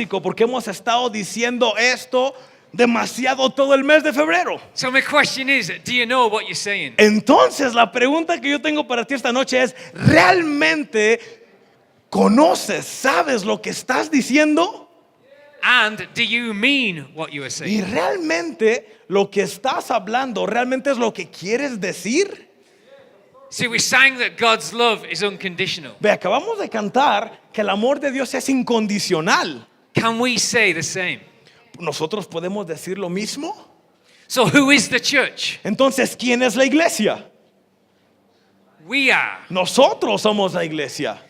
fantástico porque hemos estado diciendo esto demasiado todo el mes de febrero. So my question is, do you know what you're saying? Entonces, la pregunta que yo tengo para ti esta noche es, ¿realmente conoces, sabes lo que estás diciendo? And do you mean what you are ¿Y saying? realmente lo que estás hablando, realmente es lo que quieres decir? See, we sang that God's love is unconditional. Ve, acabamos de cantar que el amor de Dios es incondicional. Can we say the same? ¿Nosotros podemos decir lo mismo? So who is the church? Entonces, ¿quién es la iglesia? We are. Nosotros somos la iglesia.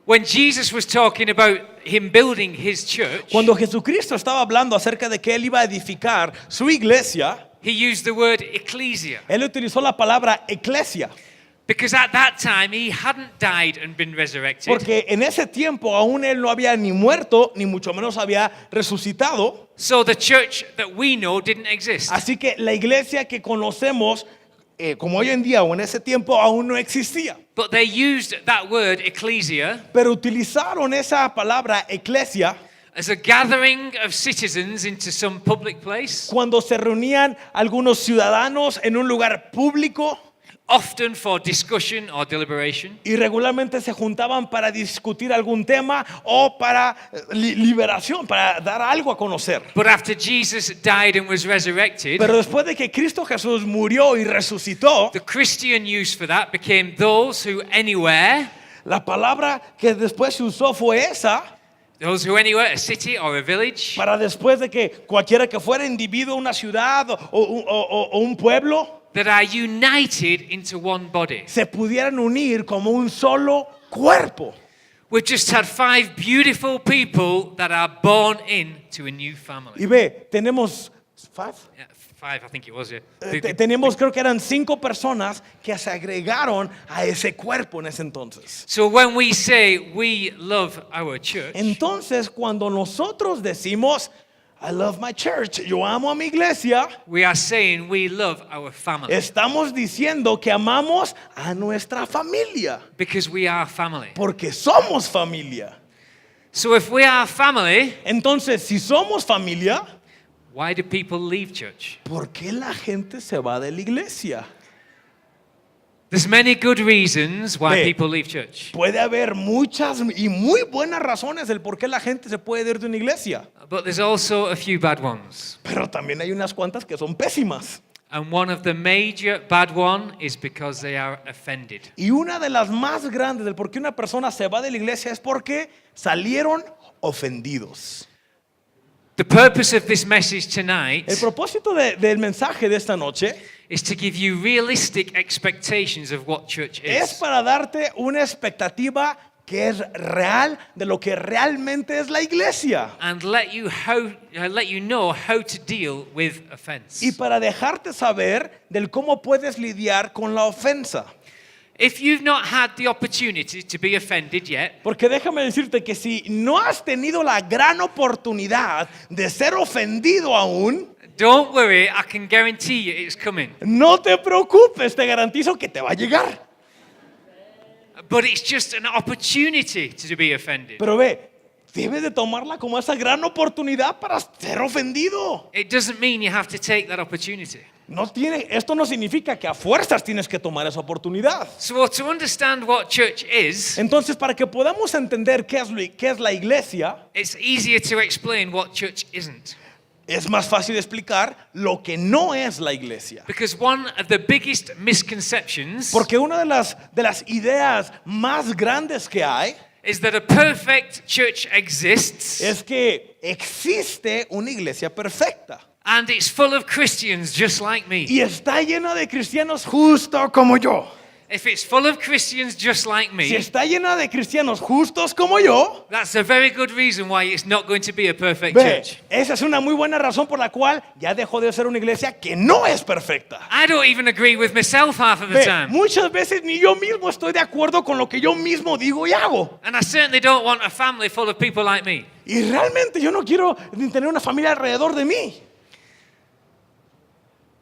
When Jesus was talking about him building his church, Cuando Jesucristo estaba hablando acerca de que Él iba a edificar su iglesia, he used the word ecclesia. Él utilizó la palabra eclesia. Because at that time he hadn't died and been resurrected. Porque en ese tiempo aún Él no había ni muerto, ni mucho menos había resucitado. So the church that we know didn't exist. Así que la iglesia que conocemos, como hoy en día o en ese tiempo, aún no existía. But they used that word ecclesia Pero utilizaron esa palabra eclesia as a gathering of citizens into some public place, cuando se reunían algunos ciudadanos en un lugar público often for discussion or deliberation. y regularmente se juntaban para discutir algún tema o para liberación, para dar algo a conocer. But after Jesus died and was resurrected, Pero después de que Cristo Jesús murió y resucitó, the Christian use for that became those who anywhere, la palabra que después se usó fue esa, a city or a village, para después de que cualquiera que fuera individuo, una ciudad o un pueblo, that are united into one body. se pudieran unir como un solo cuerpo. We've just had 5 beautiful people that are born into a new Y family. ve, tenemos five? Yeah, 5, I think it was. Yeah. Tenemos, creo que eran 5 personas que se agregaron a ese cuerpo en ese entonces. So when we say we love our church, Entonces, cuando nosotros decimos, I love my church, yo amo a mi iglesia, we are saying we love our family. estamos diciendo que amamos a nuestra familia, Because we are family. porque somos familia. So if we are family, Entonces, si somos familia, why do people leave church? ¿por qué la gente se va de la iglesia? There's many good reasons why Ve. people leave church. Puede haber muchas y muy buenas razones del por qué la gente se puede ir de una iglesia, But there's also a few bad ones. pero también hay unas cuantas que son pésimas. And one of the major bad one is because they are offended. Y una de las más grandes del por qué una persona se va de la iglesia es porque salieron ofendidos. The purpose of this message tonight El propósito del mensaje de esta noche is to give you realistic expectations of what church es is. para darte una expectativa que es real de lo que realmente es la iglesia. And let you know how to deal with offense. Y para dejarte saber del cómo puedes lidiar con la ofensa. If you've not had the opportunity to be offended yet, Porque déjame decirte que si no has tenido la gran oportunidad de ser ofendido aún, don't worry, I can guarantee you it's coming. no te preocupes, te garantizo que te va a llegar. But it's just an opportunity to be offended. Pero ve, debes de tomarla como esa gran oportunidad para ser ofendido. It doesn't mean you have to take that opportunity. Esto no significa que a fuerzas tienes que tomar esa oportunidad. So to understand what church is, Entonces, para que podamos entender qué es la iglesia, it's easier to explain what church isn't. es más fácil explicar lo que no es la iglesia. Because one of the biggest misconceptions Porque una de las ideas más grandes que hay is that a perfect church exists es que existe una iglesia perfecta. and it's full of Christians just like me. Y está llena de cristianos justo como yo. If it's full of Christians just like Si me, está llena de cristianos justos como yo, that's a very good reason why it's not going to be a perfect ve, church. esa es una muy buena razón por la cual ya dejó de ser una iglesia que no es perfecta. I don't even agree with myself half of the Ve, time. muchas veces ni yo mismo estoy de acuerdo con lo que yo mismo digo y hago. And I certainly don't want a family full of people like me. Y realmente yo no quiero ni tener una familia alrededor de mí.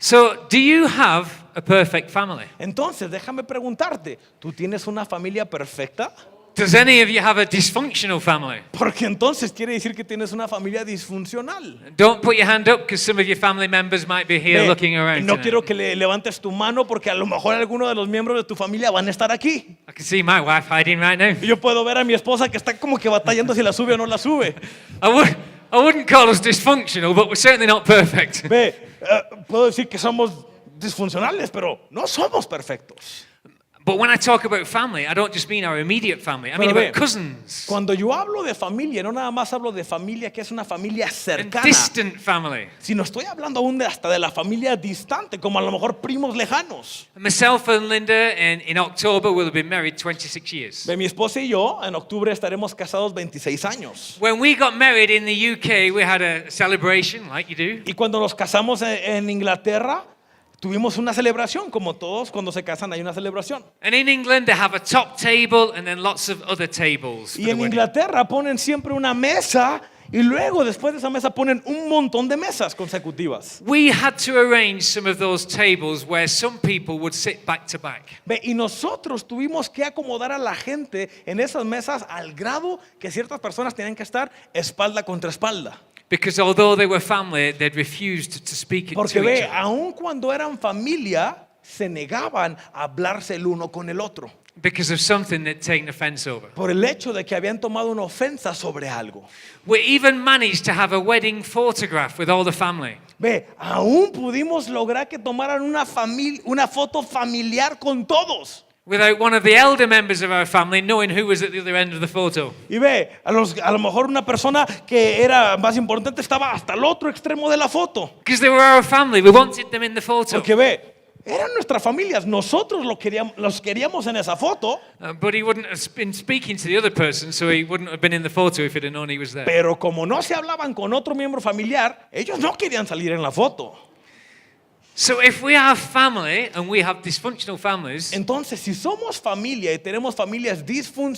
So, do you have a perfect family? Entonces, déjame preguntarte, ¿tú tienes una familia perfecta? Does any of you have a dysfunctional family? Porque entonces quiere decir que tienes una familia disfuncional. Don't put your hand up because some of your family members might be here Ve, looking around. no tonight. quiero que le levantes tu mano porque a lo mejor alguno de los miembros de tu familia van a estar aquí. I can see my wife hiding right now. Y yo puedo ver a mi esposa que está como que batallando si la sube o no la sube. I wouldn't call us dysfunctional, but we're certainly not perfect. Ve, puedo decir que somos disfuncionales, pero no somos perfectos. But when I talk about family, I don't just mean our immediate family. I mean Pero ve, about cousins cuando yo hablo de familia, no nada más hablo de familia que es una familia and cercana, distant family. sino estoy hablando aún hasta de la familia distante, como a lo mejor primos lejanos. Myself and Linda, in October, will have been married 26 years. Ve, mi esposa y yo en octubre estaremos casados 26 años. When we got married in the UK, we had a celebration, like you do. Y cuando nos casamos en Inglaterra, tuvimos una celebración, como todos cuando se casan hay una celebración. And in England, they have a top table and then lots of other tables. For Y the en wedding. Inglaterra ponen siempre una mesa y luego después de esa mesa ponen un montón de mesas consecutivas. We had to arrange some of those tables where some people would sit back to back. Ve, y nosotros tuvimos que acomodar a la gente en esas mesas al grado que ciertas personas tenían que estar espalda contra espalda. Because although they were family, they'd refused to speak it Porque to each ve, other. aun cuando eran familia, se negaban a hablarse el uno con el otro. Because of something they'd taken offense over. Por el hecho de que habían tomado una ofensa sobre algo. We even managed to have a wedding photograph with all the family. Ve, aún pudimos lograr que tomaran una foto familiar con todos. Without one of the elder members of our family knowing who was at the other end of the photo. Y ve, a lo mejor una persona que era más importante estaba hasta el otro extremo de la foto. Because they were our family, we wanted them in the photo. Porque ve, eran nuestras familias, nosotros los queríamos en esa foto, But he wouldn't have been speaking to the other person, so he wouldn't have been in the photo if he'd have known he was there. pero como no se hablaban con otro miembro familiar, ellos no querían salir en la foto. So if we have family and we have dysfunctional families, Entonces, si somos familia y tenemos familias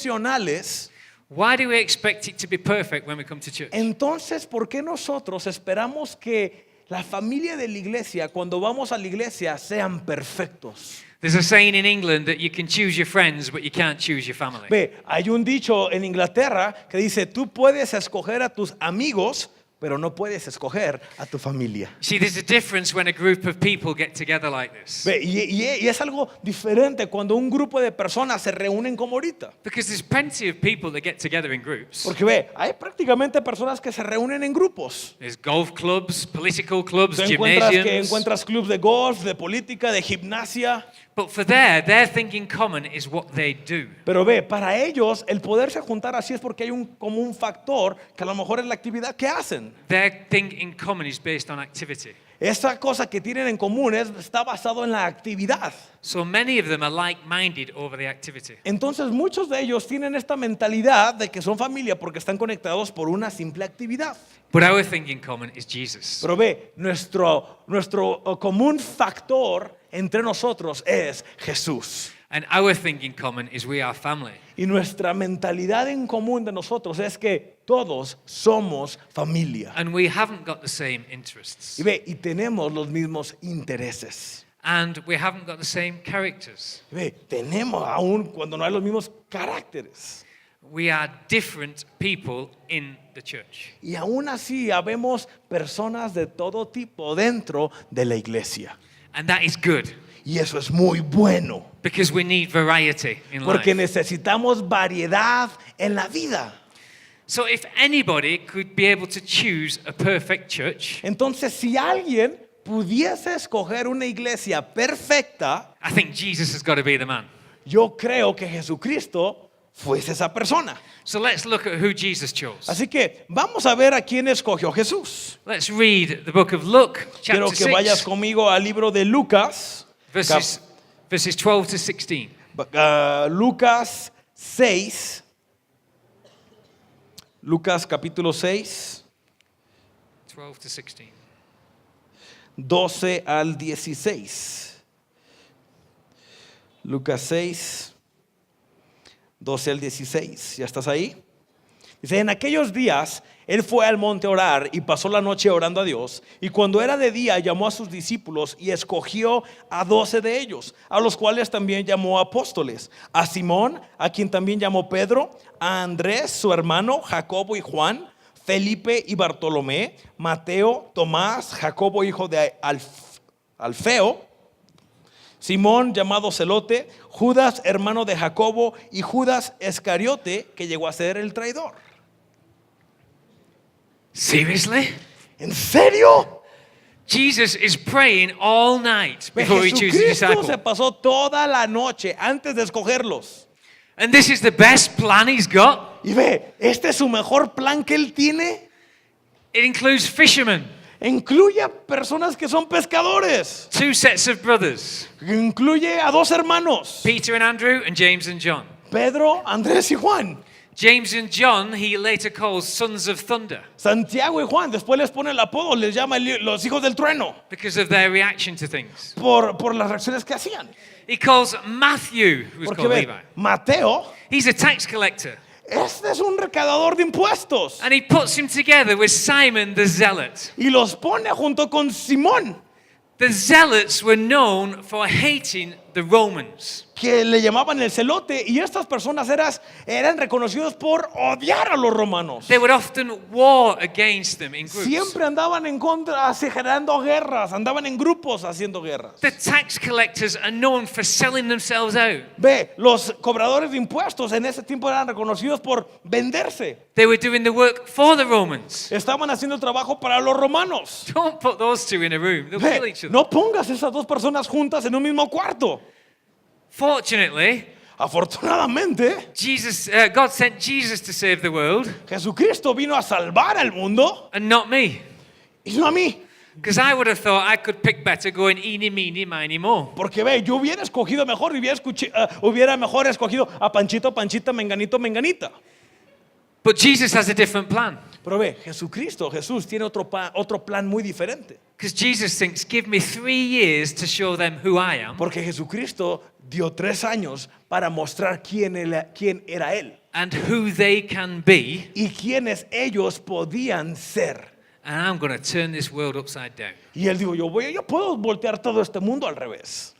disfuncionales, why do we expect it to be perfect when we come to church? entonces, ¿por qué nosotros esperamos que la familia de la iglesia, cuando vamos a la iglesia, sean perfectos? There's a saying in England that you can choose your friends, but you can't choose your family. Ve, hay un dicho en Inglaterra que dice, tú puedes escoger a tus amigos, pero no puedes escoger a tu familia. See, there's a difference when a group of people get together like this. Ve, y es algo diferente cuando un grupo de personas se reúnen como ahorita. Because there's plenty of people that get together in groups. Porque ve, hay prácticamente personas que se reúnen en grupos. There's golf clubs, political clubs, Tú encuentras gymnasiums. clubes de golf, de política, de gimnasia. But for their thing in common is what they do. Pero ve, para ellos el poderse juntar así es porque hay como un factor que a lo mejor es la actividad que hacen. Their thing in common is based on activity. Esa cosa que tienen en común está basado en la actividad. So many of them are like-minded over the activity. Entonces muchos de ellos tienen esta mentalidad de que son familia porque están conectados por una simple actividad. But our thing in common is Jesus. Pero ve, nuestro común factor entre nosotros es Jesús. And our thing in common is we are family. Y nuestra mentalidad en común de nosotros es que todos somos familia. And we haven't got the same interests. Y ve, y tenemos los mismos intereses. And we haven't got the same characters. Y ve, tenemos aún cuando no hay los mismos caracteres. We are different people in the church. Y aún así habemos personas de todo tipo dentro de la iglesia. And that is good Y eso es muy bueno. because we need variety in Porque life. necesitamos variedad en la vida. So if anybody could be able to choose a perfect church, Entonces, si alguien pudiese escoger una iglesia perfecta, I think Jesus has got to be the man. yo creo que Jesucristo fuese esa persona. So let's look at who Jesus chose. Así que vamos a ver a quién escogió Jesús. Let's read the book of Luke, Quiero chapter que vayas 6, conmigo al libro de Lucas, verses 12 to 16. Lucas 6, Lucas capítulo 6, 12 to 16. 12 al 16. Lucas 6, 12 al 16. ¿Ya estás ahí? Dice, en aquellos días él fue al monte a orar y pasó la noche orando a Dios. Y cuando era de día llamó a sus discípulos y escogió a 12 de ellos, a los cuales también llamó apóstoles. A Simón, a quien también llamó Pedro, a Andrés, su hermano, Jacobo y Juan, Felipe y Bartolomé, Mateo, Tomás, Jacobo hijo de Alfeo, Simón llamado Celote, Judas hermano de Jacobo y Judas Iscariote, que llegó a ser el traidor. Seriously? ¿En serio? Jesus is praying all night before he chooses Jesucristo disciples. se pasó toda la noche antes de escogerlos. And this is the best plan he's got. Y ve, este es su mejor plan que él tiene. It includes fishermen, Incluye a personas que son pescadores. 2 sets of brothers, Incluye a 2 hermanos, Peter and Andrew, and James and John. Pedro, Andrés y Juan. James and John he later calls sons of thunder Santiago y Juan, después les pone el apodo, les llama los hijos del trueno because of their reaction to things. por las reacciones que hacían. He calls Matthew, who's Porque called ve, Levi. Mateo, He's a tax collector. este es un recaudador de impuestos. And he puts him together with Simon the Zealot. Y los pone junto con Simón, The Zealots were known for hating the Romans. que le llamaban el celote. Y estas personas eran reconocidos por odiar a los romanos. They would often war against them in groups. Siempre andaban en contra, así, generando guerras. Andaban en grupos haciendo guerras. The tax collectors are known for selling themselves out. Ve, los cobradores de impuestos en ese tiempo eran reconocidos por venderse. They were doing the work for the Romans. Estaban haciendo trabajo para los romanos. Don't put those two in a room. They'll kill Ve, each other. no pongas esas 2 personas juntas en un mismo cuarto. Fortunately, Afortunadamente, God sent Jesus to save the world Jesucristo vino a salvar al mundo and not me. y no a mí. Because I would have thought I could pick better going eeny, meeny, miny, mo. Porque ve, yo hubiera escogido mejor, hubiera mejor escogido a Panchito, Panchita, Menganito, Menganita. But Jesus has a different plan. Pero ve, Jesús tiene otro plan muy diferente. Because Jesus thinks, give me 3 years to show them who I am Porque Jesucristo dio 3 años para mostrar quién era Él and who they can be. y quiénes ellos podían ser. And I'm going to turn this world upside down. Y Él dijo, yo puedo voltear todo este mundo al revés.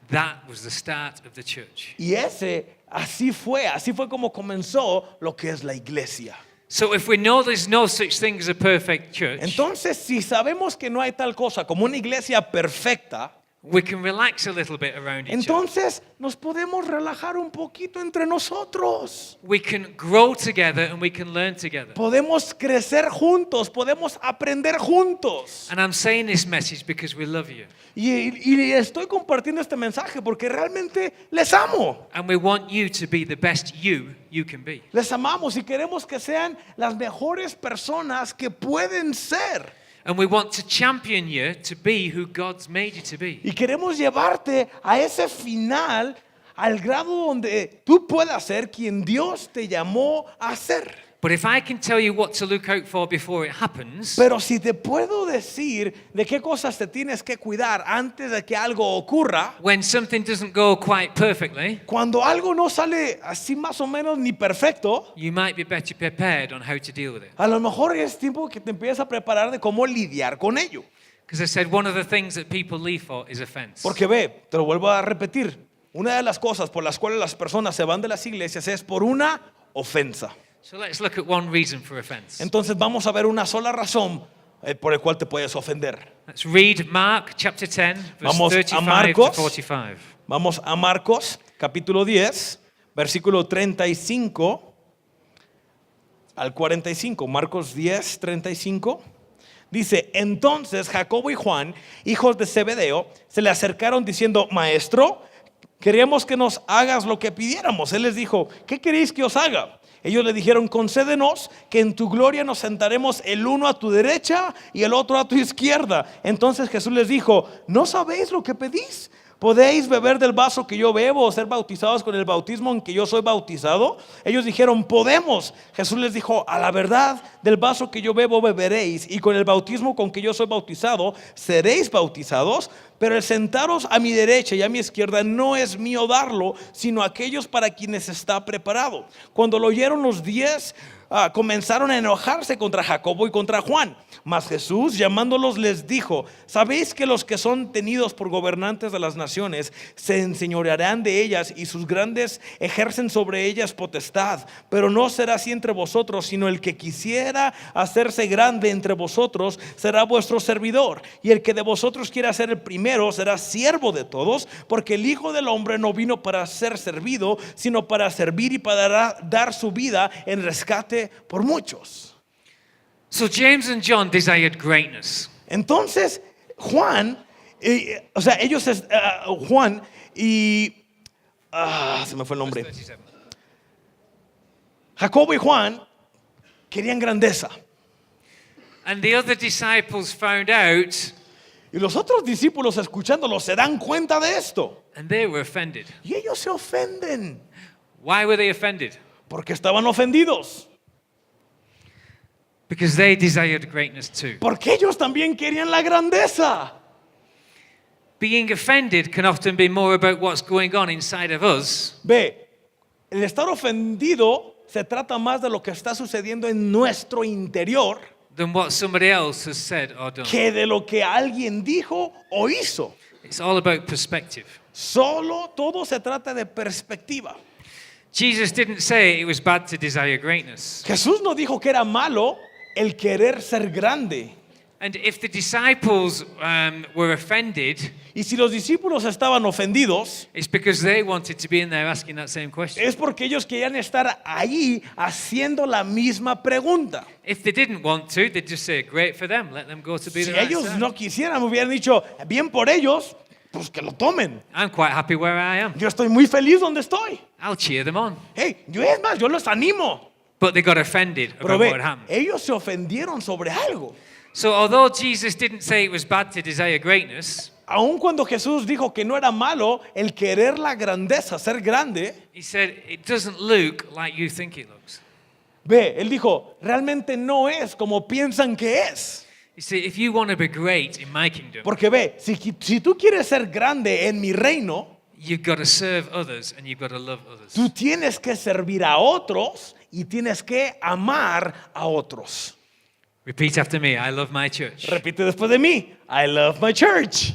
That was the start of the church. Y así fue como comenzó lo que es la iglesia. So if we know there's no such thing as a perfect church, Entonces, si sabemos que no hay tal cosa como una iglesia perfecta, we can relax a little bit around each other. entonces nos podemos relajar un poquito entre nosotros. We can grow together and we can learn together. Podemos crecer juntos, podemos aprender juntos. And I'm saying this message because we love you. Y estoy compartiendo este mensaje porque realmente les amo. And we want you to be the best you can be. Les amamos y queremos que sean las mejores personas que pueden ser. And we want to champion you to be who God's made you to be. Y queremos llevarte a ese final, al grado donde tú puedas ser quien Dios te llamó a ser. But if I can tell you what to look out for before it happens, Pero si te puedo decir de qué cosas te tienes que cuidar antes de que algo ocurra, when something doesn't go quite perfectly, cuando algo no sale así más o menos ni perfecto, you might be better prepared on how to deal with it. a lo mejor es tiempo que te empieces a preparar de cómo lidiar con ello. Because I said one of the things that people leave for is offense. Porque ve, te lo vuelvo a repetir, una de las cosas por las cuales las personas se van de las iglesias es por una ofensa. So let's look at one reason for offense. Entonces vamos a ver una sola razón por el cual te puedes ofender. Let's read Mark chapter 10, verse Vamos a 35 to Marcos. 45. Vamos a Marcos, capítulo 10, versículo 35 al 45. Marcos 10, 35. Dice, entonces Jacobo y Juan, hijos de Zebedeo, se le acercaron diciendo, Maestro, queríamos que nos hagas lo que pidiéramos. Él les dijo, ¿qué queréis que os haga? Ellos le dijeron, concédenos que en tu gloria nos sentaremos el uno a tu derecha y el otro a tu izquierda. Entonces Jesús les dijo, ¿no sabéis lo que pedís? ¿Podéis beber del vaso que yo bebo o ser bautizados con el bautismo en que yo soy bautizado? Ellos dijeron, podemos. Jesús les dijo, a la verdad, del vaso que yo bebo beberéis y con el bautismo con que yo soy bautizado seréis bautizados. Pero el sentaros a mi derecha y a mi izquierda no es mío darlo, sino a aquellos para quienes está preparado. Cuando lo oyeron los 10, comenzaron a enojarse contra Jacobo y contra Juan. Mas Jesús, llamándolos, les dijo: sabéis que los que son tenidos por gobernantes de las naciones se enseñorearán de ellas, y sus grandes ejercen sobre ellas potestad. Pero no será así entre vosotros, sino el que quisiera hacerse grande entre vosotros será vuestro servidor, y el que de vosotros quiera ser el primero será siervo de todos. Porque el Hijo del Hombre no vino para ser servido, sino para servir y para dar su vida en rescate por muchos. So James and John desired greatness. Entonces Juan, Juan y se me fue el nombre. Jacobo y Juan querían grandeza. And the other disciples found out, Y los otros discípulos, escuchándolo, se dan cuenta de esto. and they were offended. Y ellos se ofenden Why were they offended? porque estaban ofendidos. Because they desired greatness too. Porque ellos también querían la grandeza. Being offended can often be more about what's going on inside of us Ve, el estar ofendido se trata más de lo que está sucediendo en nuestro interior than what somebody else has said or done. que de lo que alguien dijo o hizo. It's all about perspective. Solo todo se trata de perspectiva. Jesus didn't say it was bad to desire greatness. Jesús no dijo que era malo el querer ser grande. And if the disciples were offended, Y si los discípulos estaban ofendidos, it's because they wanted to be in there asking that same question. es porque ellos querían estar ahí haciendo la misma pregunta. If they didn't want to, they'd just say, great for them, let them go to be Si the right ellos side. no quisieran, me hubieran dicho, bien por ellos, pues que lo tomen. I'm quite happy where I am. Yo estoy muy feliz donde estoy. I'll cheer them on. Hey, es más, yo los animo. But they got offended Pero about ve, what happened. ellos se ofendieron sobre algo. So although Jesus didn't say it was bad to desire greatness, Aun cuando Jesús dijo que no era malo el querer la grandeza, ser grande, he said it doesn't look like you think it looks. ve, él dijo, realmente no es como piensan que es. You see, if you want to be great in my kingdom, Porque ve, si tú quieres ser grande en mi reino, you've got to serve others and you've got to love others. tú tienes que servir a otros y tienes que amar a otros. Repeat after me. I love my church. Repite después de mí, I love my church.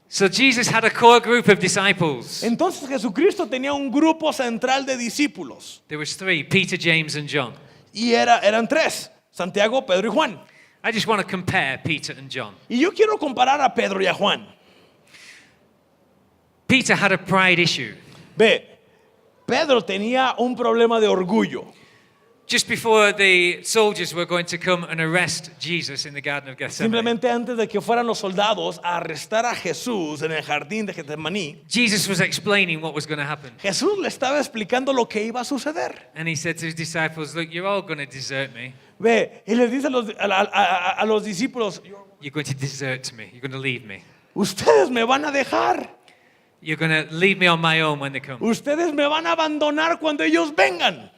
So Jesus had a core group of disciples. Entonces Jesucristo tenía un grupo central de discípulos. There was three, Peter, James, and John. Y eran tres, Santiago, Pedro y Juan. I just want to compare Peter and John. Y yo quiero comparar a Pedro y a Juan. Peter had a pride issue. Ve, Pedro tenía un problema de orgullo. Just before the soldiers were going to come and arrest Jesus in the Garden of Gethsemane, Simplemente antes de que fueran los soldados a arrestar a Jesús en el jardín de Getsemaní, Jesus was explaining what was going to happen. Jesús le estaba explicando lo que iba a suceder. And he said to his disciples, look, you're all going to desert me. Ve, y les dice a los discípulos, You're going to desert me. You're going to leave me. ustedes me van a dejar, You're going to leave me on my own when they come. ustedes me van a abandonar cuando ellos vengan.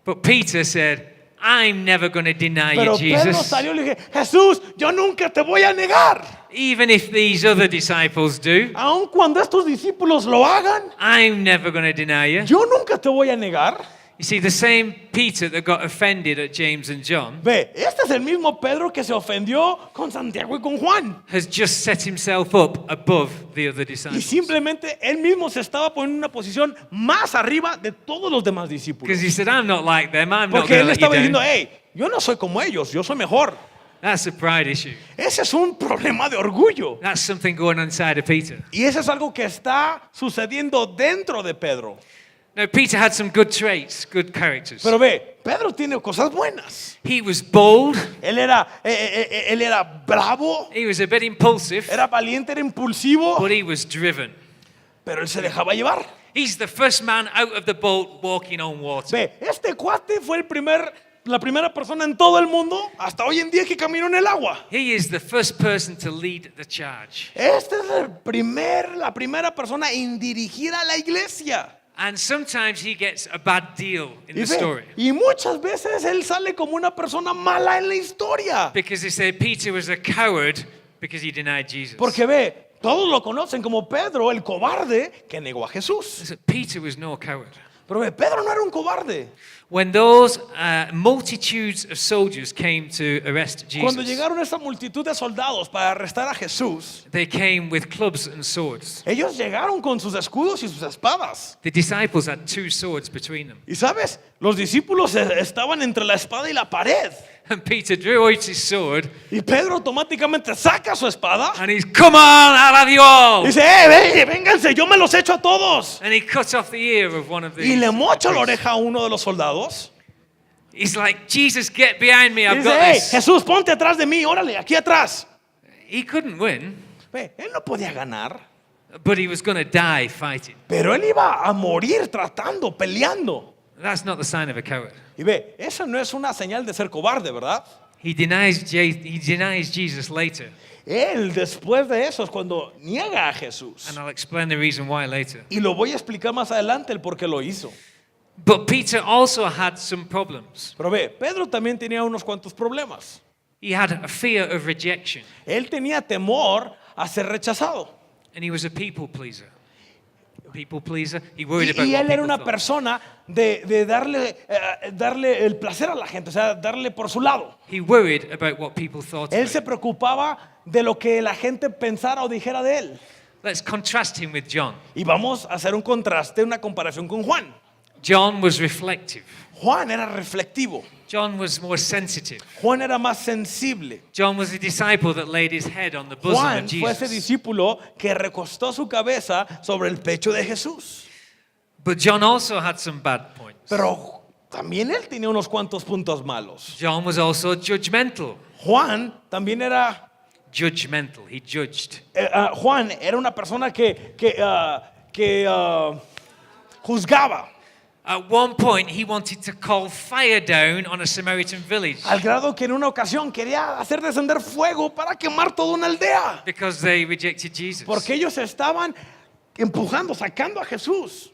But Peter said, I'm never going to deny you, Pero Pedro Jesus. salió y le dije, Jesús, yo nunca te voy a negar. Even if these other disciples do, Aun cuando estos discípulos lo hagan, I'm never going to deny you. yo nunca te voy a negar. You see, the same Peter that got offended at James and John Ve, este es el mismo Pedro que se ofendió con Santiago y con Juan. has just set himself up above the other Y disciples. simplemente él mismo se estaba poniendo en una posición más arriba de todos los demás discípulos. Because he said, I'm not like them. I'm not Porque going él to let you estaba diciendo, down. hey, yo no soy como ellos, yo soy mejor. That's a pride issue. Ese es un problema de orgullo. That's something going on inside of Peter. Y eso es algo que está sucediendo dentro de Pedro. Now, Peter had some good traits, good characters. Pero ve, Pedro tiene cosas buenas. He was bold. Él era bravo, He was a bit impulsive, era valiente, era impulsivo, but he was driven. pero él se dejaba llevar. He's the first man out of the boat walking on water. Ve, este cuate fue la primera persona en todo el mundo hasta hoy en día que caminó en el agua. He is the first person to lead the charge. Este es la primera persona en dirigir a la iglesia. And sometimes he gets a bad deal in Y, the story. y muchas veces él sale como una persona mala en la historia. Because they say Peter was a coward Because he denied Jesus. Porque ve, todos lo conocen como Pedro, el cobarde que negó a Jesús. So Peter was no coward. Pero ve, Pedro no era un cobarde. When those multitudes of soldiers came to arrest Cuando Jesus, llegaron esa multitud de soldados para arrestar a Jesús, they came with clubs and swords. ellos llegaron con sus escudos y sus espadas. The disciples had 2 swords between them. Y sabes, los discípulos estaban entre la espada y la pared. And Peter drew out his sword Y Pedro automáticamente saca su espada and he's, come on, I'll have you all. y dice, vénganse, yo me los echo a todos. And he cut off the ear of one of Y these. le mocha la priests. oreja a uno de los soldados. He's like, Jesus, get behind me, Y I've dice, got this. Jesús, ponte atrás de mí, órale, aquí atrás. He couldn't win, Ve, él no podía ganar, but he was going to die fighting. pero él iba a morir tratando, peleando. That's not the sign of a coward. Y ve, esa no es una señal de ser cobarde, ¿verdad? He denies Jesus later, Él después de eso es cuando niega a Jesús. and I'll explain the reason why later. Y lo voy a explicar más adelante el por qué lo hizo. But Peter also had some problems. Pero ve, Pedro también tenía unos cuantos problemas. He had a fear of rejection, Él tenía temor a ser rechazado. and he was a people pleaser. People pleaser. He worried Y about what él era people una thought. persona de darle el placer a la gente, o sea, darle por su lado. He worried about what people thought. Él About se him. preocupaba de lo que la gente pensara o dijera de él. Let's contrast him with John. Y vamos a hacer un contraste, una comparación con Juan. John was reflective. Juan era reflectivo. John was more sensitive. Juan era más sensible. John was a disciple that laid his head on the bosom Juan of fue ese Jesus. discípulo que recostó su cabeza sobre el pecho de Jesús. But John also had some bad points. Pero también él tenía unos cuantos puntos malos. John was also judgmental. Juan también era Judgmental. He judged. Juan era una persona que juzgaba At one point, he wanted to call fire down on a Samaritan village al grado que en una ocasión quería hacer descender fuego para quemar toda una aldea, because they rejected Jesus. porque ellos estaban empujando, sacando a Jesús.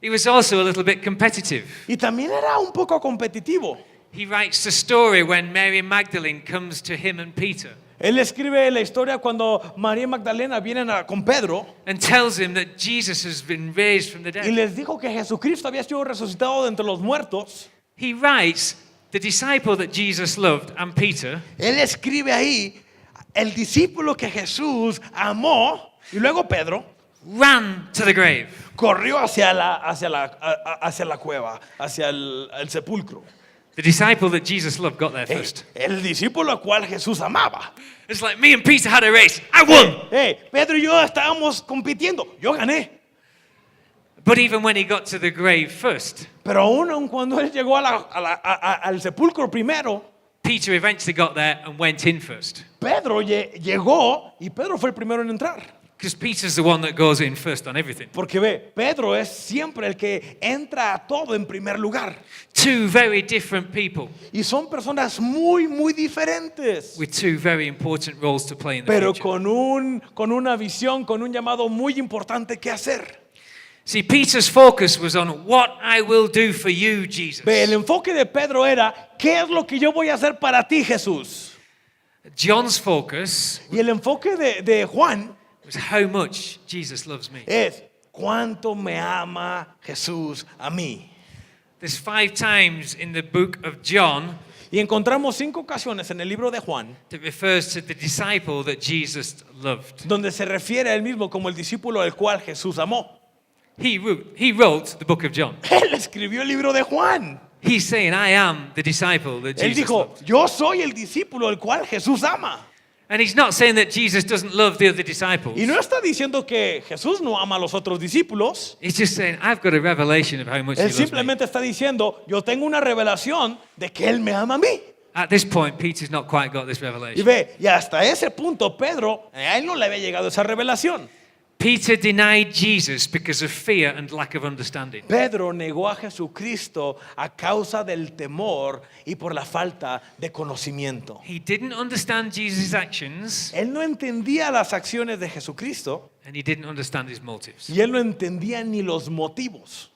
He was also a little bit competitive. Y también era un poco competitivo. He writes the story when Mary Magdalene comes to him and Peter Él escribe la historia cuando María y Magdalena vienen con Pedro and tells him that Jesus has been raised from the y dead. les dijo que Jesucristo había sido resucitado de entre los muertos. He writes, the disciple that Jesus loved and Peter Él escribe ahí, el discípulo que Jesús amó, y luego Pedro ran to the grave. corrió hacia la cueva, hacia el sepulcro. The disciple that Jesus loved got there first. El discípulo al cual Jesús amaba. It's like me and Peter had a race. I won. Pedro y yo estábamos compitiendo. Yo gané. But even when he got to the grave first, Pero aún cuando él llegó al sepulcro primero, Peter eventually got there and went in first. Pedro llegó y Pedro fue el primero en entrar. Because Peter's the one that goes in first on everything. Porque ve, Pedro es siempre el que entra a todo en primer lugar. 2 very different people Y son personas muy, muy diferentes. with 2 very important roles to play in the Pero future. con una visión, con un llamado muy importante que hacer. See, Peter's focus was on what I will do for you, Jesus. Ve, el enfoque de Pedro era, ¿qué es lo que yo voy a hacer para ti, Jesús? John's focus Y el enfoque de Juan was how much Jesus loves me. es, ¿cuánto me ama Jesús a mí? There's 5 times in the book of John Y encontramos 5 ocasiones en el libro de Juan that refers to the disciple that Jesus loved. donde se refiere a él mismo como el discípulo al cual Jesús amó. He wrote the book of John. Él escribió el libro de Juan. He's saying, I am the disciple that Él Jesus dijo, loved. yo soy el discípulo al cual Jesús ama. And he's not saying that Jesus doesn't love the other disciples. Y no está diciendo que Jesús no ama a los otros discípulos. He's just saying, I've got a revelation of how much he Él loves me. simplemente está diciendo, yo tengo una revelación de que Él me ama a mí. At this point, Peter's not quite got this Y revelation. ve, y hasta ese punto Pedro, a él no le había llegado esa revelación. Peter denied Jesus because of fear and lack of understanding. Pedro negó a Jesucristo a causa del temor y por la falta de conocimiento. He didn't understand Jesus' actions, Él no entendía las acciones de Jesucristo and he didn't understand his motives. y él no entendía ni los motivos.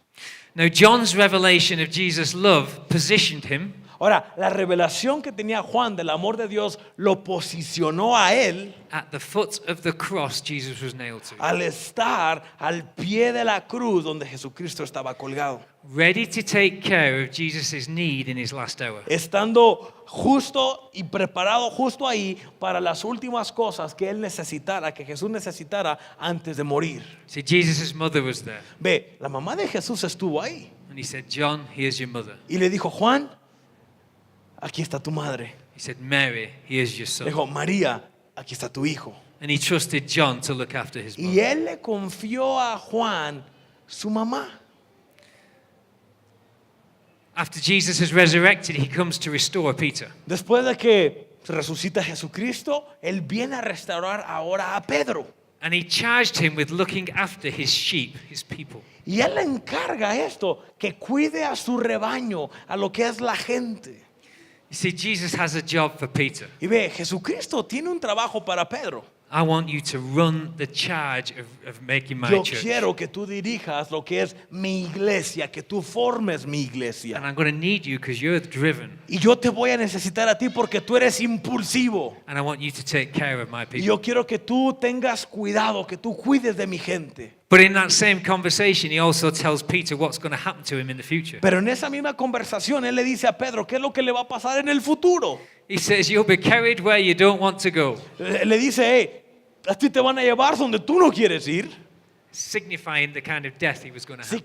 Now, John's revelation of Jesus' love positioned him Ahora, la revelación que tenía Juan del amor de Dios lo posicionó a él at the foot of the cross Jesus was nailed to, al estar al pie de la cruz donde Jesucristo estaba colgado. ready to take care of Jesus' need in his last hour. Estando justo y preparado justo ahí para las últimas cosas que él necesitara, que Jesús necesitara antes de morir. See, Jesus' mother was there. Ve, la mamá de Jesús estuvo ahí And he said, John, here's your mother. y le dijo, Juan, aquí está tu madre. He said, Mary, here's your Le son. dijo, María, aquí está tu hijo. And he trusted John to look after his Y mother. él le confió a Juan su mamá. After Jesus has resurrected, he comes to restore Peter. Después de que resucita Jesucristo, él viene a restaurar ahora a Pedro. And he charged him with looking after his sheep, his people. Y él le encarga esto, que cuide a su rebaño, a lo que es la gente. You see, Jesus has a job for Peter. Y ve, Jesucristo tiene un trabajo para Pedro. I want you to run the charge of making my Yo church. quiero que tú dirijas lo que es mi iglesia, que tú formes mi And iglesia. I'm going to need you because you're driven. Y yo te voy a necesitar a ti porque tú eres impulsivo. And I want you to take care of my Y people. yo quiero que tú tengas cuidado, que tú cuides de mi gente. But in that same conversation, he also tells Peter what's going to happen to him in the future. Pero en esa misma conversación, él le dice a Pedro, ¿qué es lo que le va a pasar en el futuro? He says, you'll be carried where you don't want to go, Le dice, hey, a ti te van a llevar donde tú no quieres ir. signifying the kind of death he was going to have.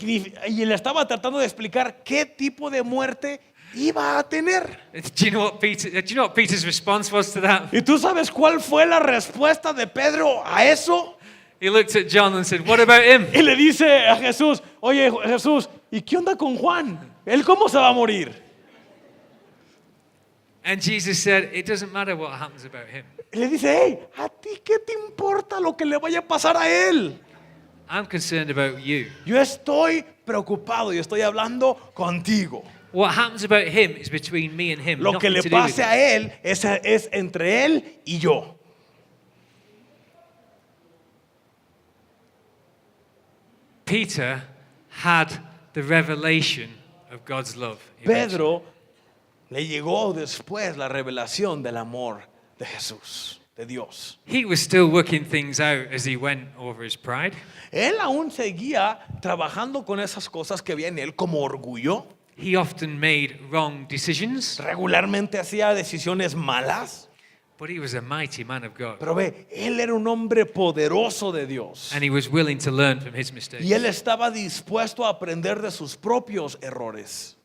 Y le estaba tratando de explicar qué tipo de muerte iba a tener. Do you know what Peter's response was to that? ¿Y tú sabes cuál fue la respuesta de Pedro a eso? He looked at John and said, what about him? Y le dice a Jesús, oye Jesús, ¿y qué onda con Juan? ¿Él cómo se va a morir? And Jesus said, it doesn't matter what happens about him. Y le dice, hey, ¿a ti qué te importa lo que le vaya a pasar a él? I'm concerned about you. Yo estoy preocupado y estoy hablando contigo. What happens about him is between me and him. Lo que nothing le to do with pase it. a él es entre él y yo. Peter had the revelation of God's love. eventually. Pedro le llegó después la revelación del amor de Jesús, de Dios. He was still working things out as he went over his pride. Él aún seguía trabajando con esas cosas que había en él como orgullo. He often made wrong decisions, Regularmente hacía decisiones malas. but he was a mighty man of God. Pero ve, él era un hombre poderoso de Dios. And he was willing to learn from his mistakes. Y él estaba dispuesto a aprender de sus propios errores.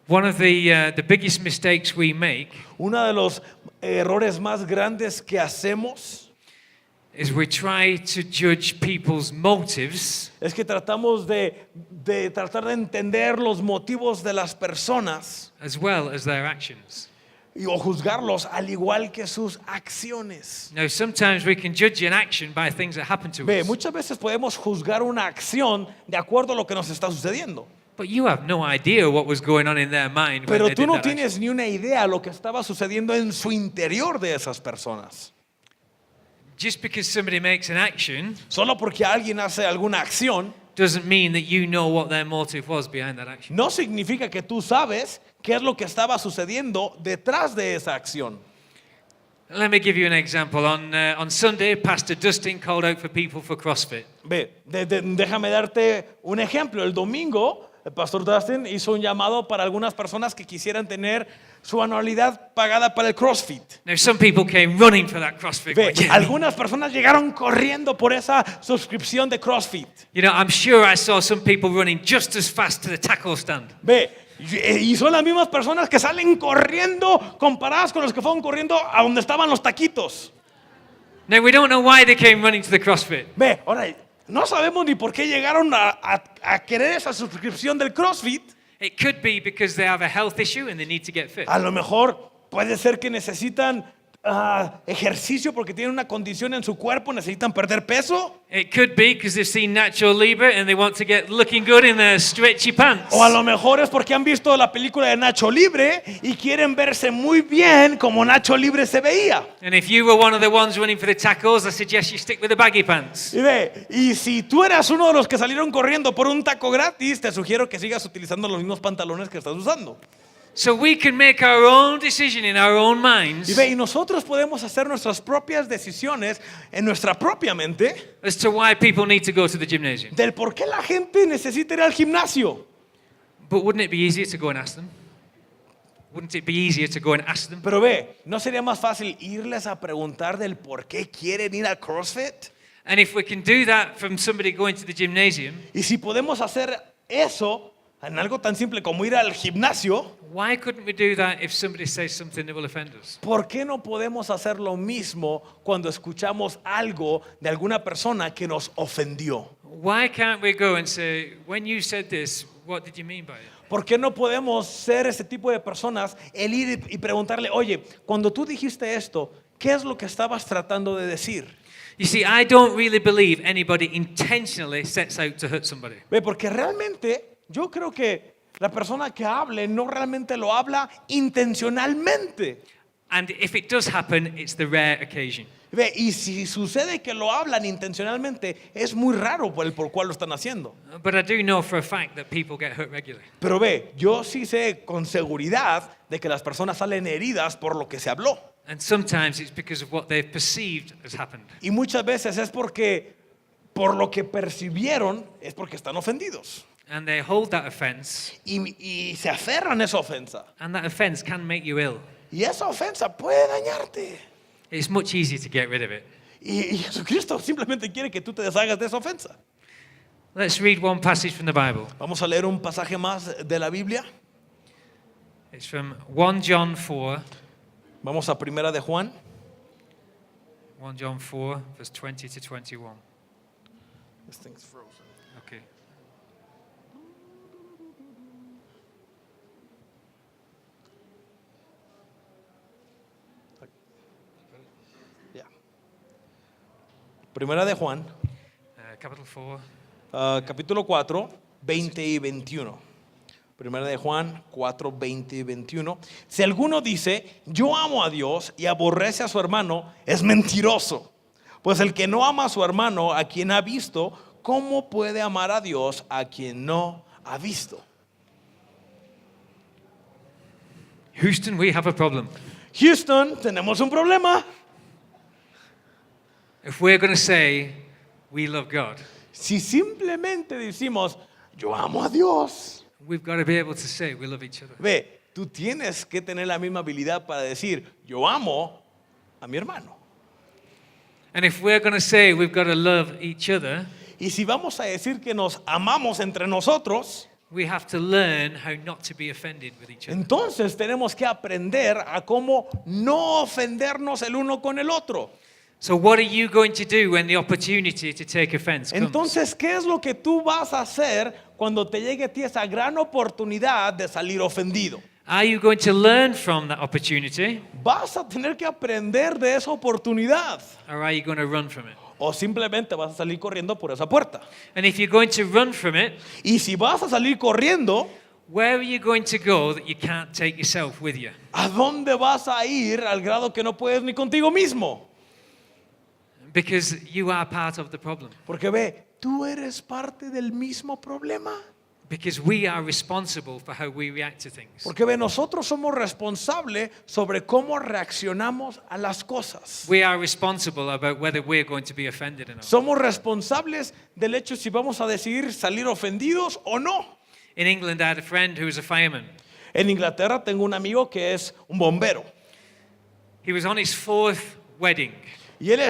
One of the biggest mistakes we make Uno de los errores más grandes que hacemos is we try to judge people's motives es que tratamos de tratar de entender los motivos de las personas as well as their actions. o juzgarlos al igual que sus acciones. Now, sometimes we can judge an action by things that happen to Ve, us, muchas veces podemos juzgar una acción de acuerdo a lo que nos está sucediendo. but you have no idea what was going on in their mind when Pero they tú did no that action. tienes ni una idea de lo que estaba sucediendo en su interior de esas personas. Just because somebody makes an action Solo porque alguien hace alguna acción, doesn't mean that you know what their motive was behind that action. no significa que tú sabes qué es lo que estaba sucediendo detrás de esa acción. Let me give you an example. On Sunday, Pastor Dustin called out for people for CrossFit. Ve, déjame darte un ejemplo. El domingo, el pastor Dustin hizo un llamado para algunas personas que quisieran tener su anualidad pagada para el CrossFit. Now, some people came running for that CrossFit. Ve, Like, algunas personas llegaron corriendo por esa suscripción de CrossFit. you know, I'm sure I saw some people running just as fast to the tackle stand. Ve, y son las mismas personas que salen corriendo comparadas con los que fueron corriendo a donde estaban los taquitos. Now, we don't know why they came running to the CrossFit. Ve, ahora, no sabemos ni por qué llegaron a querer esa suscripción del CrossFit. It could be because they have a health issue and they need to get fit. A lo mejor puede ser que necesitan ejercicio porque tienen una condición en su cuerpo, necesitan perder peso. It could be because they've seen Nacho Libre and they want to get looking good in their stretchy pants. O a lo mejor es porque han visto la película de Nacho Libre y quieren verse muy bien como Nacho Libre se veía. And if you were one of the ones running for the tackles, I suggest you stick with the baggy pants. Y ve, y si tú eras uno de los que salieron corriendo por un taco gratis, te sugiero que sigas utilizando los mismos pantalones que estás usando. So we can make our own decision in our own minds Y ve, y nosotros podemos hacer nuestras propias decisiones en nuestra propia mente as to why people need to go to the gymnasium. del por qué la gente necesita ir al gimnasio. But wouldn't it be easier to go and ask them? Wouldn't it be easier to go and ask them? Pero ve, ¿no sería más fácil irles a preguntar del por qué quieren ir al CrossFit? And if we can do that from somebody going to the gymnasium, Y si podemos hacer eso en algo tan simple como ir al gimnasio, why couldn't we do that if somebody says something that will offend us? ¿por qué no podemos hacer lo mismo cuando escuchamos algo de alguna persona que nos ofendió? Why can't we go and say, when you said this, what did you mean by it? ¿Por qué no podemos ser ese tipo de personas, el ir y preguntarle, oye, cuando tú dijiste esto, ¿qué es lo que estabas tratando de decir? You see, I don't really believe anybody intentionally sets out to hurt somebody. Ve, porque realmente yo creo que la persona que hable no realmente lo habla intencionalmente. And if it does happen, it's the rare occasion. Ve, y si sucede que lo hablan intencionalmente, es muy raro por el por cual lo están haciendo. But I do know for a fact that people get hurt regularly. Pero ve, yo sí sé con seguridad de que las personas salen heridas por lo que se habló. And sometimes it's because of what they've perceived has happened. Y muchas veces es porque por lo que percibieron es porque están ofendidos. And they hold that offense, Y se aferran a esa ofensa. and that offense can make you ill. Y esa ofensa puede dañarte. It's much easier to get rid of it. Y Jesucristo simplemente quiere que tú te deshagas de esa ofensa. Let's read one passage from the Bible. Vamos a leer un pasaje más de la Biblia. It's from 1 John 4. Vamos a Primera de Juan. 1 John 4, verse 20 to 21. This thing's frozen. Okay. Yeah. Primera de Juan, Capital 4. capítulo 4, 20 y 21. Primera de Juan 4, 20 y 21. Si alguno dice, yo amo a Dios y aborrece a su hermano, es mentiroso. Pues el que no ama a su hermano, a quien ha visto, ¿cómo puede amar a Dios a quien no ha visto? Houston, we have a problem. Houston, tenemos un problema. If we're going to say we love God, Si simplemente decimos, yo amo a Dios. we've got to be able to say we love each other. Ve, tú tienes que tener la misma habilidad para decir, yo amo a mi hermano. And if we're going to say we've got to love each other, Y si vamos a decir que nos amamos entre nosotros, we have to learn how not to be offended with each other. entonces tenemos que aprender a cómo no ofendernos el uno con el otro. So what are you going to do when the opportunity to take offense comes? Entonces, ¿qué es lo que tú vas a hacer cuando te llegue a ti esa gran oportunidad de salir ofendido? Are you going to learn from that opportunity, Vas a tener que aprender de esa oportunidad or are you going to run from it? o simplemente vas a salir corriendo por esa puerta. And if you're going to run from it, Y si vas a salir corriendo, where are you going to go that you can't take yourself with you? ¿a dónde vas a ir al grado que no puedes ni contigo mismo? Because you are part of the problem. Porque ve, tú eres parte del mismo problema. Because we are responsible for how we react to things. Porque ve, nosotros somos responsables sobre cómo reaccionamos a las cosas. We are responsible about whether we're going to be offended or not. Somos responsables del hecho si vamos a decidir salir ofendidos o no. In England, I had a friend who was a fireman. En Inglaterra tengo un amigo que es un bombero. He was on his 4th wedding. Y él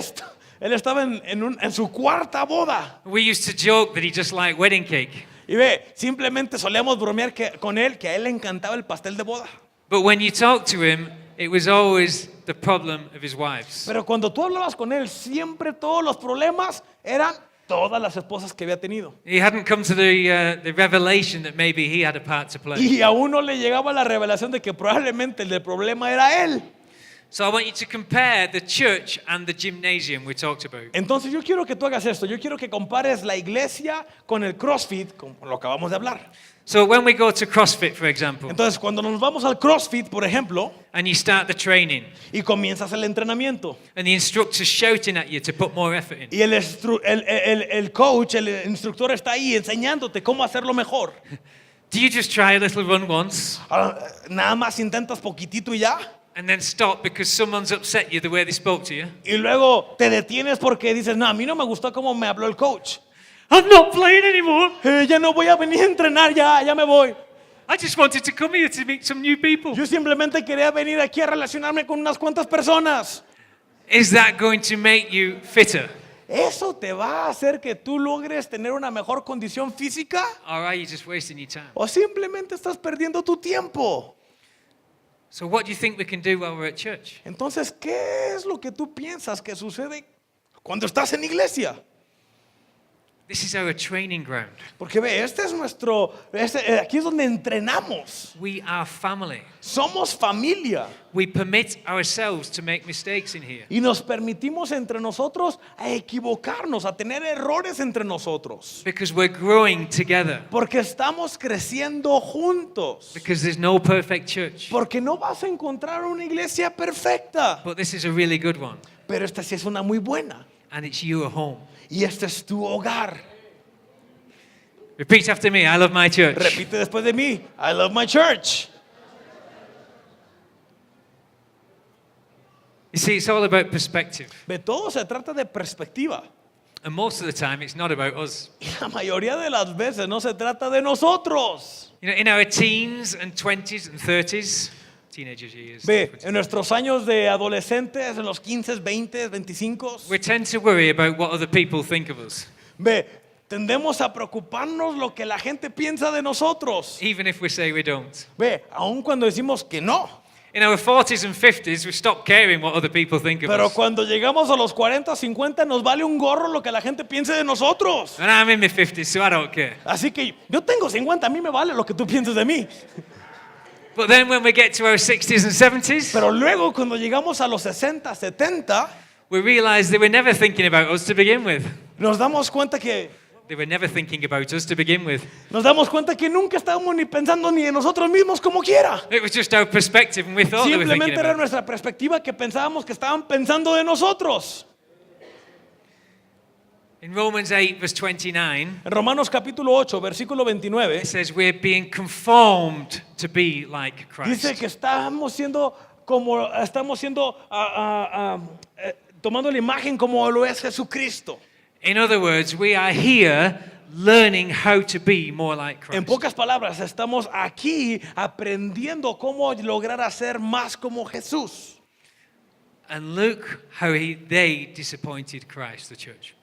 estaba en su cuarta boda. We used to joke that he just liked wedding cake. Y ve, simplemente solíamos bromear con él que a él le encantaba el pastel de boda. But when you talk to him, it was always the problem of his wives. Pero cuando tú hablabas con él, siempre todos los problemas eran todas las esposas que había tenido. He hadn't come to the revelation that maybe he had a part to play. Y aún no le llegaba la revelación de que probablemente el del problema era él. So I want you to compare the church and the gymnasium we talked about. Entonces yo quiero que tú hagas esto. Yo quiero que compares la iglesia con el CrossFit, con lo que acabamos de hablar. So when we go to CrossFit, for example, Entonces cuando nos vamos al CrossFit, por ejemplo, and you start the training, y comienzas el entrenamiento, and the instructor's shouting at you to put more effort in, y el coach, el instructor está ahí enseñándote cómo hacerlo mejor. Do you just try a little run once Nada más intentas poquitito y ya. and then stop because someone's upset you the way they spoke to you? Y luego te detienes porque dices, no, a mí no me gustó cómo me habló el coach. I'm not playing anymore. Ya no voy a venir a entrenar, ya me voy. I just wanted to come here to meet some new people. Yo simplemente quería venir aquí a relacionarme con unas cuantas personas. Is that going to make you fitter? ¿Eso te va a hacer que tú logres tener una mejor condición física? Or are you just wasting your time? ¿O simplemente estás perdiendo tu tiempo? So what do you think we can do while we're at church? Entonces, ¿qué es lo que tú piensas que sucede cuando estás en iglesia? This is our training ground. Porque ve, este es nuestro, aquí es donde entrenamos. We are family. Somos familia. We permit ourselves to make mistakes in here. Y nos permitimos entre nosotros a equivocarnos, a tener errores entre nosotros. Because we're growing together. Porque estamos creciendo juntos. Because there's no perfect church. Porque no vas a encontrar una iglesia perfecta. But this is a really good one. Pero esta sí es una muy buena. And it's your home. Y este es tu hogar. Repeat after me. I love my church. Repite después de mí. I love my church. You see, it's all about perspective. De todo se trata de perspectiva. And most of the time, it's not about us. Y la mayoría de las veces no se trata de nosotros. You know, in our teens and 20s and 30s, teenagers years, Ve, en nuestros años de adolescentes, en los 15, 20, 25, we tend to worry about what other people think of us, ve, tendemos a preocuparnos lo que la gente piensa de nosotros. even if we say we don't. Ve, aun cuando decimos que no. In our 40s and 50s, we stop caring what other people think of Pero us. cuando llegamos a los 40, 50, nos vale un gorro lo que la gente piense de nosotros. And I'm in my 50s, so I don't care. Así que yo tengo 50, a mí me vale lo que tú pienses de mí. But then when we get to our 60s and 70s, Pero luego cuando llegamos a los 60, 70, we realize they were never thinking about us to begin with. nos damos cuenta que They were never thinking about us to begin with. nunca estábamos ni pensando ni en nosotros mismos como quiera. It was just our perspective, and we thought they were thinking Simplemente era about us. nuestra perspectiva que pensábamos que estaban pensando de nosotros. In Romans 8, verse 29, En Romanos capítulo 8, versículo 29, it says we're being conformed to be like dice Christ. que estamos siendo tomando la imagen como lo es Jesucristo. In other words, we are here learning how to be more like En Christ. pocas palabras, estamos aquí aprendiendo cómo lograr hacer más como Jesús. And look how they disappointed Christ, the church.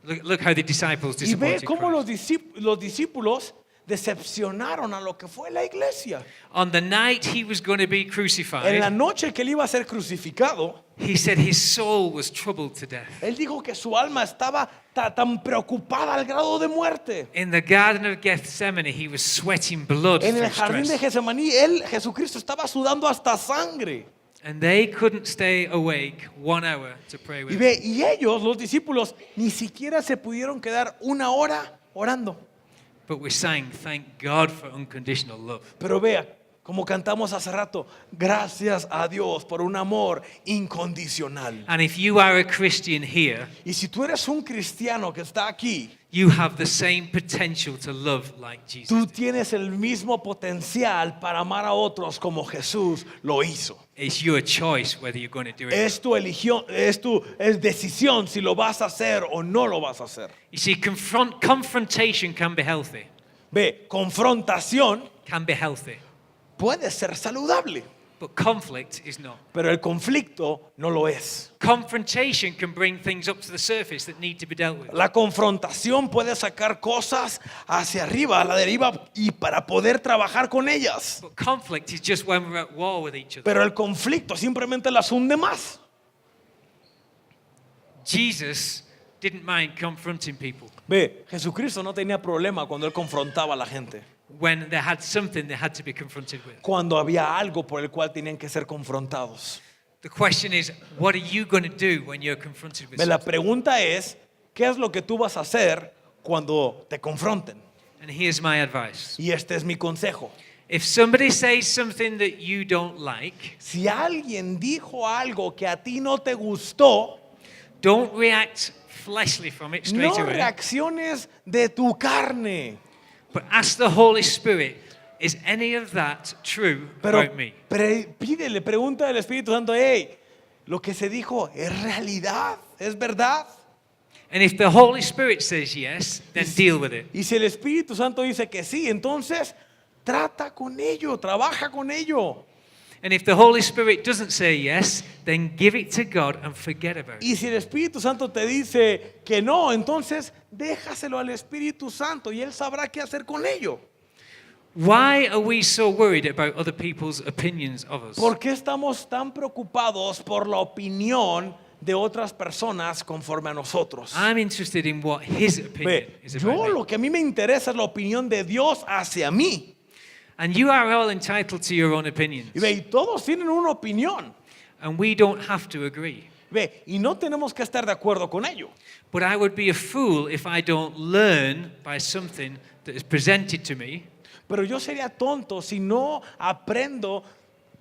Look how the disciples Y ve disappointed cómo Christ. los discípulos decepcionaron a lo que fue la iglesia. On the night he was going to be En la crucified, noche que él iba a ser crucificado, he said his soul was troubled to death. él dijo que su alma estaba tan preocupada al grado de muerte. In the Garden of Gethsemane, he was sweating blood En el from jardín de stress. Getsemaní, Jesucristo estaba sudando hasta sangre. And they couldn't stay awake 1 hour to pray with Y him. ve, y ellos, los discípulos, ni siquiera se pudieron quedar una hora orando. But we sang, thank God for unconditional love. Pero vea, como cantamos hace rato, gracias a Dios por un amor incondicional. And if you are a Christian here, Y si tú eres un cristiano que está aquí, you have the same potential to love like Jesus. tú tienes el mismo potencial para amar a otros como Jesús lo hizo. It's your choice whether you're going to do it. Es tu decisión si lo vas a hacer o no lo vas a hacer. You see, confrontation can be healthy. Ve, confrontación Can be healthy. puede ser saludable, But conflict is not. pero el conflicto no lo es. Confrontation can bring things up to the surface that need to be dealt with. La confrontación puede sacar cosas hacia arriba, a la deriva, y para poder trabajar con ellas. But conflict is just when we're at war with each other. Pero el conflicto simplemente las hunde más. Jesus didn't mind confronting people. Ve, Jesucristo no tenía problema cuando él confrontaba a la gente. When they had something they had to be confronted with. Cuando había algo por el cual tenían que ser confrontados. The question is, what are you going to do when you're confronted with Ve, la something? pregunta es, ¿qué es lo que tú vas a hacer cuando te confronten? And here's my advice. Y este es mi consejo. If somebody says something that you don't like, Si alguien dijo algo que a ti no te gustó, don't react fleshly from it straight no away. reacciones de tu carne. But ask the Holy Spirit, is any of that true Pero about me? pídele, pregunta al Espíritu Santo, hey, lo que se dijo es realidad, es verdad. And if the Holy Spirit says yes, then deal with it. Y si el Espíritu Santo dice que sí, entonces trata con ello, trabaja con ello. And if the Holy Spirit doesn't say yes, then give it to God and forget about it. Y si el Espíritu Santo te dice que no, entonces déjaselo al Espíritu Santo y Él sabrá qué hacer con ello. Why are we so worried about other people's opinions of us? ¿Por qué estamos tan preocupados por la opinión de otras personas conforme a nosotros? I'm interested in what His opinion Ve, is yo about me. lo que a mí me interesa es la opinión de Dios hacia mí. And you are all entitled to your own opinions. Y ve, y todos tienen una opinión. And we don't have to agree. Ve, y no tenemos que estar de acuerdo con ello. But I would be a fool if I don't learn by something that is presented to me Pero yo sería tonto si no aprendo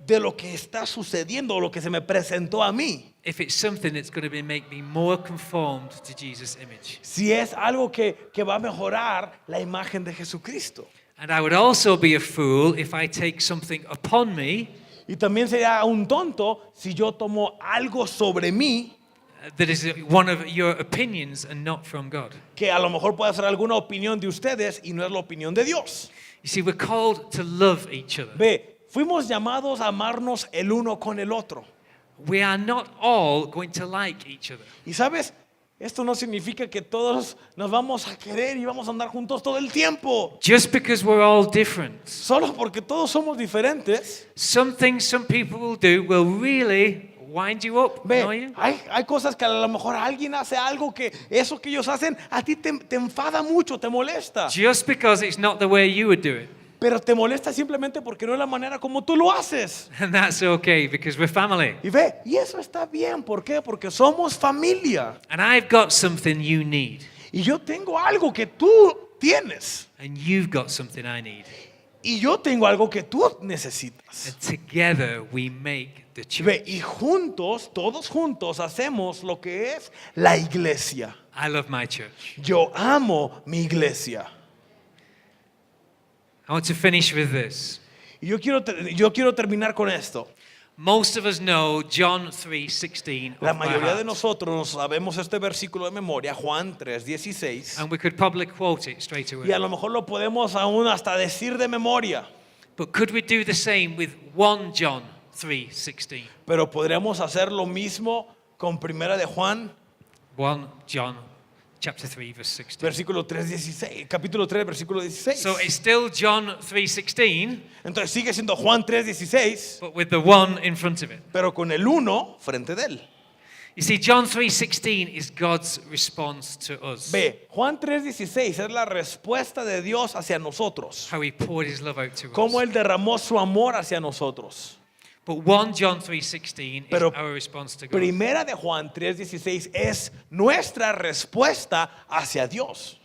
de lo que está sucediendo o lo que se me presentó a mí. if it's something that's going to make me more conformed to Jesus' image. Si es algo que va a mejorar la imagen de Jesucristo. And I would also be a fool if I take something upon me Y también sería un tonto si yo tomo algo sobre mí that is one of your opinions and not from God. que a lo mejor puede ser alguna opinión de ustedes y no es la opinión de Dios. You see, we're called to love each other. Ve, fuimos llamados a amarnos el uno con el otro. We are not all going to like each other. Y sabes, esto no significa que todos nos vamos a querer y vamos a andar juntos todo el tiempo. Just because we're all different. Solo porque todos somos diferentes. Some things some people will do will really wind you up, annoy Ve, you. hay cosas que a lo mejor alguien hace algo que eso que ellos hacen a ti te enfada mucho, te molesta. Just because it's not the way you would do it. Pero te molesta simplemente porque no es la manera como tú lo haces. And that's okay because we're family. Y ve, y eso está bien. ¿Por qué? Porque somos familia. And I've got something you need. Y yo tengo algo que tú tienes. And you've got something I need. Y yo tengo algo que tú necesitas. And together we make the Y ve, church. y juntos, todos juntos, hacemos lo que es la iglesia. I love my church. Yo amo mi iglesia. I want to finish with this. Y yo quiero terminar con esto. Most of us know John 3:16 La off by mayoría de heart. nosotros sabemos este versículo de memoria, Juan 3:16. And we could probably quote it straight Y away. a lo mejor lo podemos aún hasta decir de memoria. But could we do the same with 1 John 3:16? Pero podríamos hacer lo mismo con Primera de Juan, 1 John chapter 3 verse 16. versículo 3:16, capítulo 3, versículo 16. So it's still John 3:16, Entonces sigue siendo Juan 3:16, but with the 1 in front of it. pero con el 1 frente de él. You see, John 3:16 is God's response to us. Ve, Juan 3:16 es la respuesta de Dios hacia nosotros. How he poured his love out to Cómo us. él derramó su amor hacia nosotros. But 1 John 3:16 is Pero our response to God. Primera de Juan 3:16 es nuestra respuesta hacia Dios.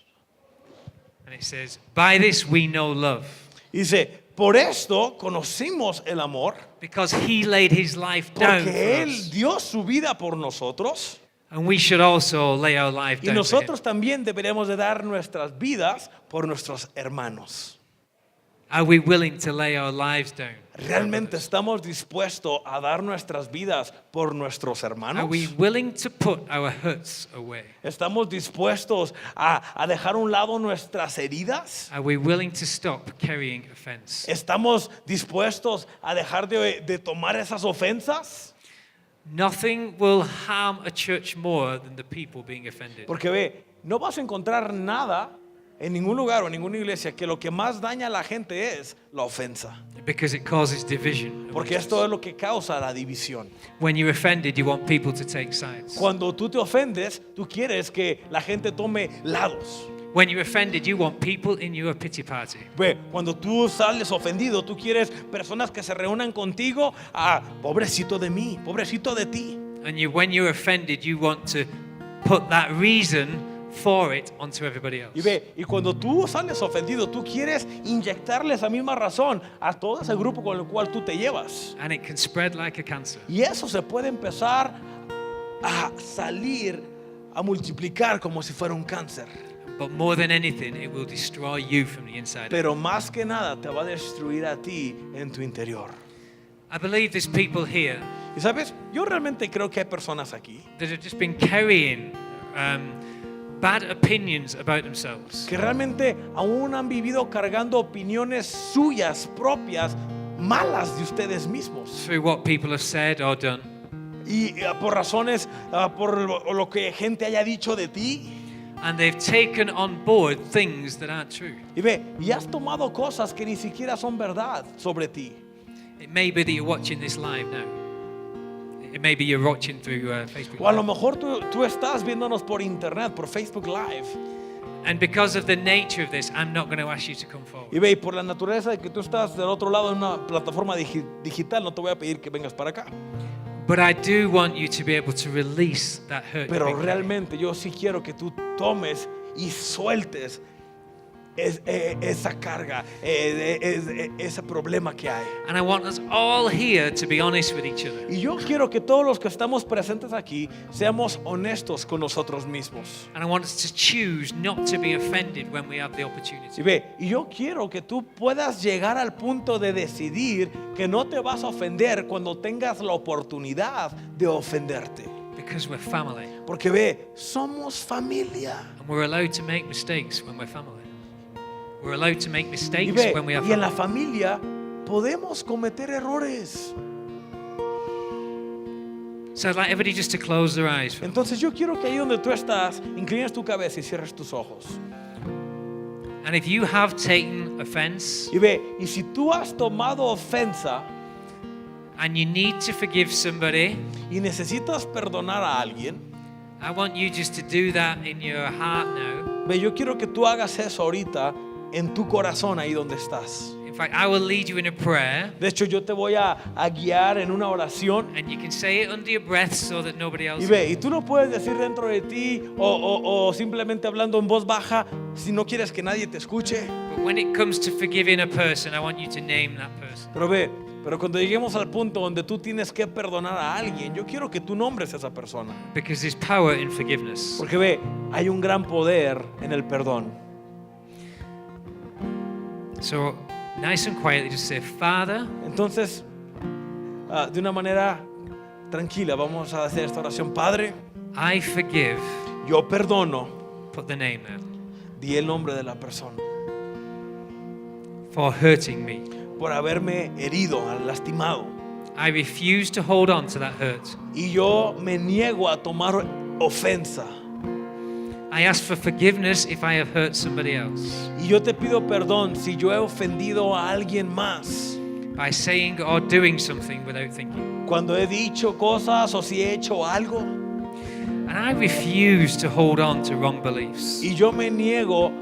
And it says, "By this we know love, Dice, por esto conocimos el amor, because he laid his life down for porque Él us, dio su vida por nosotros. and we should also lay our life Y down for him." nosotros también deberíamos de dar nuestras vidas por nuestros hermanos. Are we willing to lay our lives down? ¿Realmente estamos dispuestos a dar nuestras vidas por nuestros Are hermanos? we willing to put our hurts away? ¿Estamos dispuestos a dejar a un lado nuestras heridas? Are we willing to stop carrying offense? ¿Estamos dispuestos a dejar de tomar esas ofensas? Nothing will harm a church more than the people being offended. Porque ve, no vas a encontrar nada en ningún lugar o en ninguna iglesia que lo que más daña a la gente es la ofensa. Because it causes division. Porque esto es lo que causa la división. When you're offended, you want people to take sides. Cuando tú te ofendes, tú quieres que la gente tome lados. When you're offended, you want people in your pity party. Ve, cuando tú sales ofendido, tú quieres personas que se reúnan contigo. Pobrecito de mí, pobrecito de ti. And when you're offended, you want to put that reason for it onto everybody else. Y ve, y cuando tú sales ofendido, tú quieres inyectarle esa misma razón a todo ese grupo con el cual tú te llevas. And it can spread like a cancer. Y eso se puede empezar a salir, a multiplicar como si fuera un cáncer. But more than anything, it will destroy you from the inside out. Pero más que nada te va a destruir a ti en tu interior. I believe there's people here Y sabes, yo realmente creo que hay personas aquí that have just been carrying bad opinions about themselves. que realmente aún han vivido cargando opiniones suyas propias, malas de ustedes mismos. Through what people have said or done. Y por razones, por lo que gente haya dicho de ti. And they've taken on board things that aren't true. Y ve, y has tomado cosas que ni siquiera son verdad sobre ti. It may be that you're watching this live now. It may be you're watching through Facebook O a lo Live. mejor tú estás viéndonos por internet, por Facebook Live. And because of the nature of this, I'm not going to ask you to come Y forward. ve, y por la naturaleza de que tú estás del otro lado en una plataforma digital, no te voy a pedir que vengas para acá. But I do want you to be able to release that hurt. Pero you've been carrying. realmente yo sí quiero que tú tomes y sueltes esa carga, ese problema que hay. And I want us all here to be honest with each other. Y yo quiero que todos los que estamos presentes aquí seamos honestos con nosotros mismos. And I want us to choose not to be offended when we have the Y opportunity. ve, y yo quiero que tú puedas llegar al punto de decidir que no te vas a ofender cuando tengas la oportunidad de ofenderte. Because we're family. Porque ve, somos familia. And we're allowed to make mistakes when we're family. We're allowed to make Y mistakes ve, when we have y en la family. familia podemos cometer errores. So I'd like everybody just to close their eyes. For a moment. Entonces yo quiero que ahí donde tú estás, inclines tu cabeza y cierres tus ojos. And if you have taken offense Y ve, y si tú has tomado ofensa and you need to forgive somebody, y necesitas perdonar a alguien, I want you just to do that in your heart now. ve, yo quiero que tú hagas eso ahorita en tu corazón ahí donde estás. In fact, I will lead you in a prayer, De hecho, yo te voy a guiar en una oración. and you can say it under your breath so that nobody else Y ve, y tú lo puedes decir dentro de ti o simplemente hablando en voz baja si no quieres que nadie te escuche. But when it comes to forgiving a person, I want you to name that person. Pero ve, pero cuando lleguemos al punto donde tú tienes que perdonar a alguien, yo quiero que tú nombres a esa persona. Because there's power in forgiveness. Porque ve, hay un gran poder en el perdón. So, nice and quietly, just say, Father, Entonces, de una manera tranquila, vamos a hacer esta oración. Padre, I forgive. yo perdono, Put the name there. di el nombre de la persona, For hurting me. por haberme herido, lastimado. I refuse to hold on to that hurt. Y yo me niego a tomar ofensa. I ask for forgiveness if I have hurt somebody else Y yo te pido perdón si yo he ofendido a alguien más. by saying or doing something without thinking. Cuando he dicho cosas o si he hecho algo. And I refuse to hold on to wrong beliefs. Y yo me niego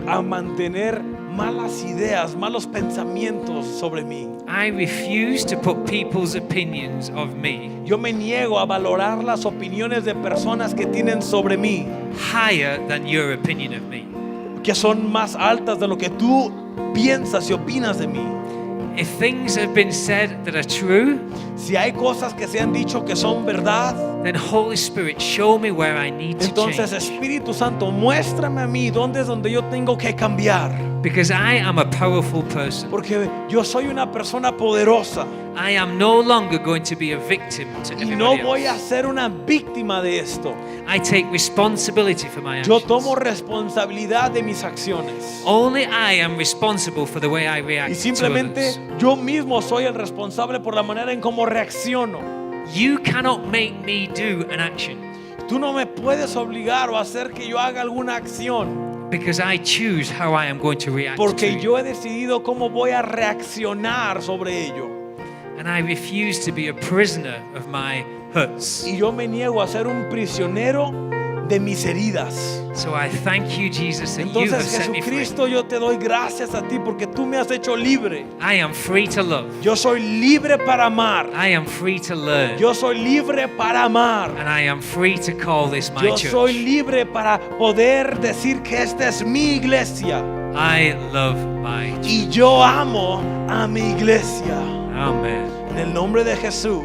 a mantener malas ideas, malos pensamientos sobre mí. I refuse to put people's opinions of me Yo me niego a valorar las opiniones de personas que tienen sobre mí, higher than your opinion of me. que son más altas de lo que tú piensas y opinas de mí. If things have been said that are true, Si hay cosas que se han dicho que son verdad, then Holy Spirit, show me where I need to entonces change. Espíritu Santo, muéstrame a mí dónde es donde yo tengo que cambiar. Because I am a powerful person. Porque yo soy una persona poderosa I am no longer going to be a victim to y no everybody voy a else. ser una víctima de esto. I take responsibility for my Yo actions. tomo responsabilidad de mis acciones. Only I am responsible for the way I react Y to simplemente others. yo mismo soy el responsable por la manera en cómo reacciono. You cannot make me do an action Tú no me puedes obligar o hacer que yo haga alguna acción, because I choose how I am going to react to porque you. yo he decidido cómo voy a reaccionar sobre ello. And I refuse to be a prisoner of my hurts. Y yo me niego a ser un prisionero de mis heridas. So I thank you, Jesus, that you have Entonces, set me free. Jesucristo, yo te doy gracias a ti porque tú me has hecho libre. I am free to love. Yo soy libre para amar. I am free to learn. Yo soy libre para amar. And I am free to call this my Yo soy church. libre para poder decir que esta es mi iglesia. I love my church. Y yo amo a mi iglesia. Amen. En el nombre de Jesús.